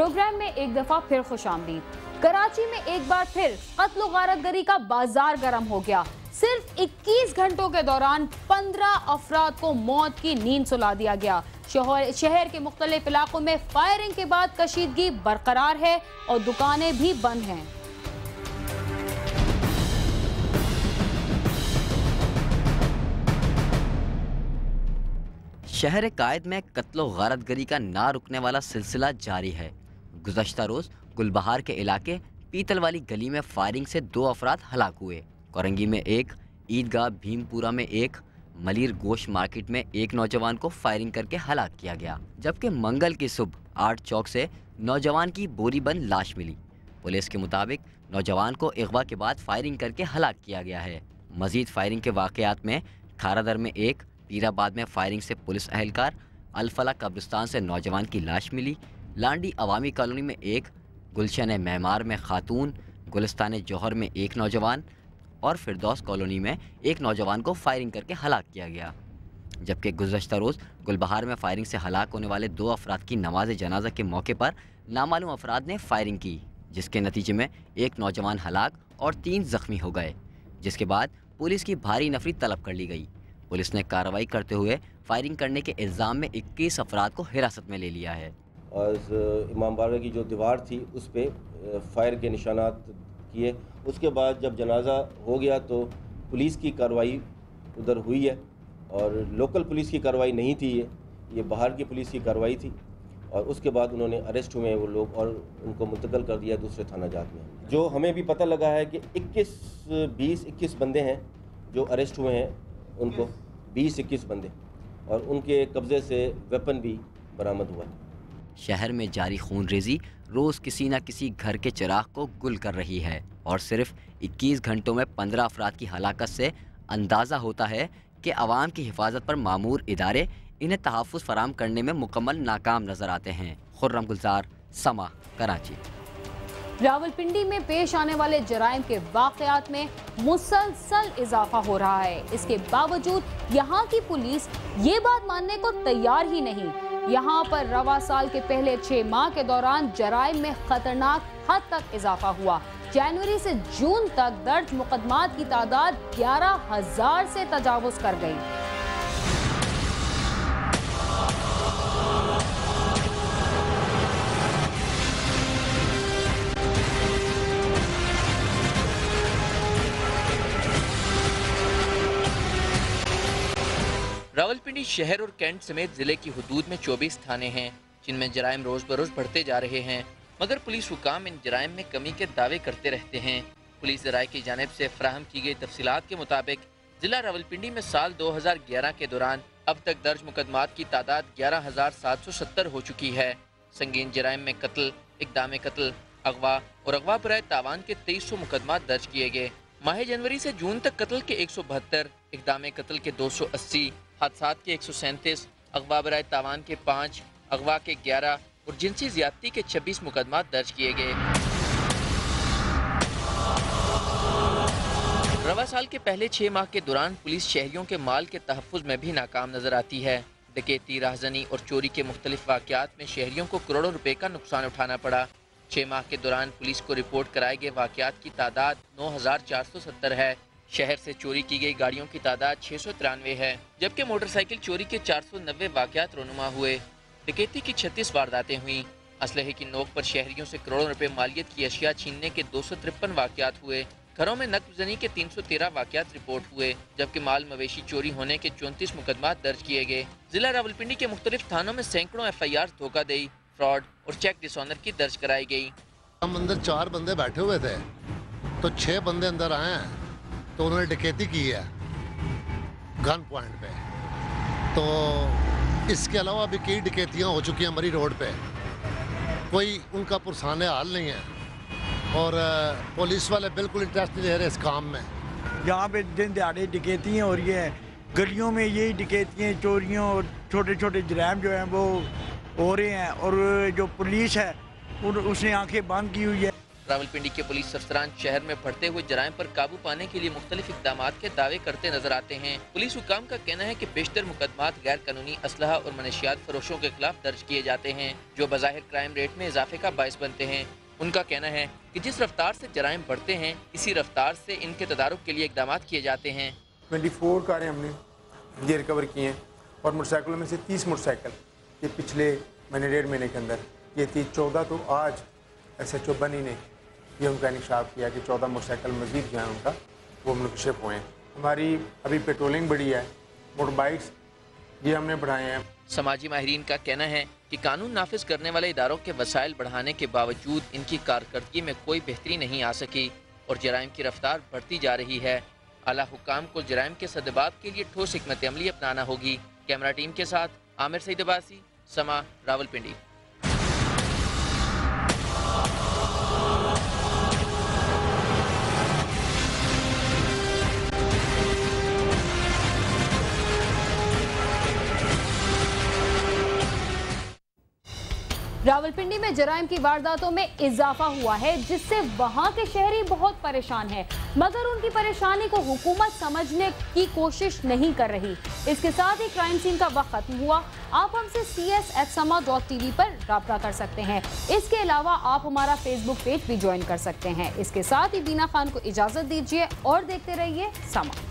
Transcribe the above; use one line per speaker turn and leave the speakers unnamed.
Programme में एक दफा फिर खुशामदीद। कराची में एक बार फिर कत्ल व गारतगरी का बाजार गर्म हो गया। सिर्फ 21 घंटों के दौरान 15 अफराद को मौत की नींद सुला दिया गया। शहर के मुख्तलिफ इलाकों में फायरिंग के बाद कशीदगी बरकरार है और दुकानें भी बंद हैं।
शहर कायद में कत्ल व गारतगरी का ना रुकने वाला सिलसिला जारी है। गुज़श्ता रोज़ गुलबहार के इलाके पीतल वाली गली में फायरिंग से 2 अफराद हलाक हुए। कोरंगी में एक, ईदगाह भीमपुरा में एक, मलिर गोश्त मार्केट में एक नौजवान को फायरिंग करके हलाक किया गया। जबकि मंगल की सुबह 8 चौक से नौजवान की बोरी बंद लाश मिली। पुलिस के मुताबिक नौजवान को अगवा के बाद फायरिंग करके हलाक किया गया है। मजीद फायरिंग के वाक़यात में खारादर में एक, पीराबाद में फायरिंग से पुलिस अहलकार, अलफला कब्रिस्तान से नौजवान की लाश मिली, लांडी अवामी कॉलोनी में एक, गुलशन मेमार में खातून, गुलिस्तान जौहर में एक नौजवान और फिरदौस कॉलोनी में एक नौजवान को फायरिंग करके हलाक किया गया। जबकि गुज़श्ता रोज़ गुलबहार में फायरिंग से हलाक होने वाले 2 अफराद की नमाज जनाजा के मौके पर नामालूम अफराद ने फायरिंग की, जिसके नतीजे में एक नौजवान हलाक और 3 जख्मी हो गए, जिसके बाद पुलिस की भारी नफरी तलब कर ली गई। पुलिस ने कार्रवाई करते हुए फायरिंग करने के इल्ज़ाम में 21 अफराद को हिरासत में ले लिया है।
और इमाम बारगाह की जो दीवार थी उस पर फायर के निशानात किए। उसके बाद जब जनाजा हो गया तो पुलिस की कार्रवाई उधर हुई है और लोकल पुलिस की कार्रवाई नहीं थी, ये बाहर की पुलिस की कार्रवाई थी। और उसके बाद उन्होंने अरेस्ट हुए वो लोग और उनको मुंतकिल कर दिया दूसरे थाना जात में। जो हमें भी पता लगा है कि 21 बंदे हैं जो अरेस्ट हुए हैं, उनको 20-21 बंदे, और उनके कब्ज़े से वेपन भी बरामद हुआ है।
शहर में जारी खून रेजी रोज़ किसी न किसी घर के चिराग को गुल कर रही है और सिर्फ 21 घंटों में 15 अफराद की हलाकत से अंदाज़ा होता है कि अवाम की हिफाजत पर मामूर इदारे इन्हें तहफ़्फ़ुज़ फराम करने में मुकम्मल नाकाम नज़र आते हैं। खुर्रम गुलजार, समा, कराची।
रावलपिंडी में पेश आने वाले जराइम के वाक़यात में मुसलसल इजाफा हो रहा है। इसके बावजूद यहाँ की पुलिस ये बात मानने को तैयार ही नहीं। यहाँ पर रवा साल के पहले 6 माह के दौरान जराइम में खतरनाक हद तक इजाफा हुआ। जनवरी से जून तक दर्ज मुकदमात की तादाद 11,000 से तजावुज कर गई।
रावलपिंडी शहर और कैंट समेत जिले की हुदूद में 24 थाने हैं जिनमें जराइम रोज बरोज बढ़ते जा रहे हैं, मगर पुलिस हुकाम इन जराइम में कमी के दावे करते रहते हैं। पुलिस ज़राए की जानिब से फराहम की गई तफसीलात के मुताबिक जिला रावलपिंडी में साल 2011 के दौरान अब तक दर्ज मुकदमात की तादाद 11,770 हो चुकी है। संगीन जराइम में कत्ल, इक़दाम कत्ल, अगवा और अगवा बराए तावान के 2300 मुकदमात दर्ज किए गए। माह जनवरी से जून तक कत्ल के 172, इक़दाम कत्ल के 280, हादसात के 137, अगवा बराए तावान के 5, अगवा के 11 और जिनसी ज़्यादती के 26 मुकदमात दर्ज किए गए। रवा साल के पहले 6 माह के दौरान पुलिस शहरियों के माल के तहफ़्फ़ुज़ में भी नाकाम नजर आती है। डकैती, राहज़नी और चोरी के मुख्तलिफ वाक़यात में शहरियों को करोड़ों रुपए का नुकसान उठाना पड़ा। 6 माह के दौरान पुलिस को रिपोर्ट कराए गए वाक़यात की तादाद 9,470 है। शहर से चोरी की गई गाड़ियों की तादाद 693 है, जबकि मोटरसाइकिल चोरी के 490 वाक़यात रोनुमा हुए। डकैती की 36 वारदातें हुई। असलहे की नोक पर शहरियों से करोड़ों रुपए मालियत की अशिया छीनने के 253 वाक़यात हुए। घरों में नक़्ज़नी के 313 वाक़यात रिपोर्ट हुए, जबकि माल मवेशी चोरी होने के 34 मुकदमात दर्ज किए गए। जिला रावलपिंडी के मुख्तलिफ थानों में सैकड़ों FIR धोखाधड़ी, फ्रॉड और चेक डिसऑनर की दर्ज कराई गई।
हम अंदर 4 बंदे बैठे हुए थे तो 6 बंदे अंदर आए हैं तो उन्होंने डकैती की है गन पॉइंट पे। तो इसके अलावा भी कई डकैतियाँ हो चुकी हैं मरी रोड पे, कोई उनका पुरसाने हाल नहीं है और पुलिस वाले बिल्कुल इंटरेस्ट नहीं ले रहे इस काम में।
यहाँ पे दिन दिहाड़े डकैतियाँ हो रही हैं, गलियों में यही डकैतियाँ, चोरियाँ और छोटे छोटे जराइम जो हैं वो हो रहे हैं और जो पुलिस है उसने आंखें बंद की हुई है।
रावलपिंडी के पुलिस अफसरान शहर में बढ़ते हुए जराइम पर काबू पाने के लिए मुख्तलिफ इक़दामात के दावे करते नजर आते हैं। पुलिस हुकाम का कहना है कि बेशतर मुकदमात गैर कानूनी असलहा और मनशियात फरोशों के खिलाफ दर्ज किए जाते हैं, जो बज़ाहिर क्राइम रेट में इजाफे का बायस बनते हैं। उनका कहना है कि जिस रफ्तार से जराइम बढ़ते हैं, इसी रफ्तार से इनके तदारुक के लिए इक़दामात किए जाते हैं।
24 कारें हमने ये रिकवर की हैं और मोटरसाइकिलों में से 30 मोटरसाइकिल ये पिछले महीने 1.5 महीने के अंदर ये थी। 14 तो आज SHO बनी ने ये उनका इंकशाफ किया कि 14 मोटरसाइकिल मजीद जो हैं उनका वो मुनकशिफ हुए हैं। हमारी अभी पेट्रोलिंग बढ़ी है, मोटर बाइक्स ये हमने बढ़ाए हैं।
समाजी माहिरीन का कहना है कि कानून नाफिज करने वाले इदारों के वसाइल बढ़ाने के बावजूद इनकी कारकर्दगी में कोई बेहतरी नहीं आ सकी और जराइम की रफ्तार बढ़ती जा रही है। आला हुकाम को जराइम के सद्बाब के लिए ठोस हिकमत अमली अपनाना होगी। कैमरा टीम के साथ आमिर सईद अब्बासी, समा, रावलपिंडी।
रावलपिंडी में जराइम की वारदातों में इजाफा हुआ है, जिससे वहां के शहरी बहुत परेशान हैं, मगर उनकी परेशानी को हुकूमत समझने की कोशिश नहीं कर रही। इसके साथ ही क्राइम सीन का वक्त खत्म हुआ। आप हमसे cs@sama.tv पर राब्ता कर सकते हैं। इसके अलावा आप हमारा फेसबुक पेज भी ज्वाइन कर सकते हैं। इसके साथ ही बीना खान को इजाजत दीजिए और देखते रहिए समा।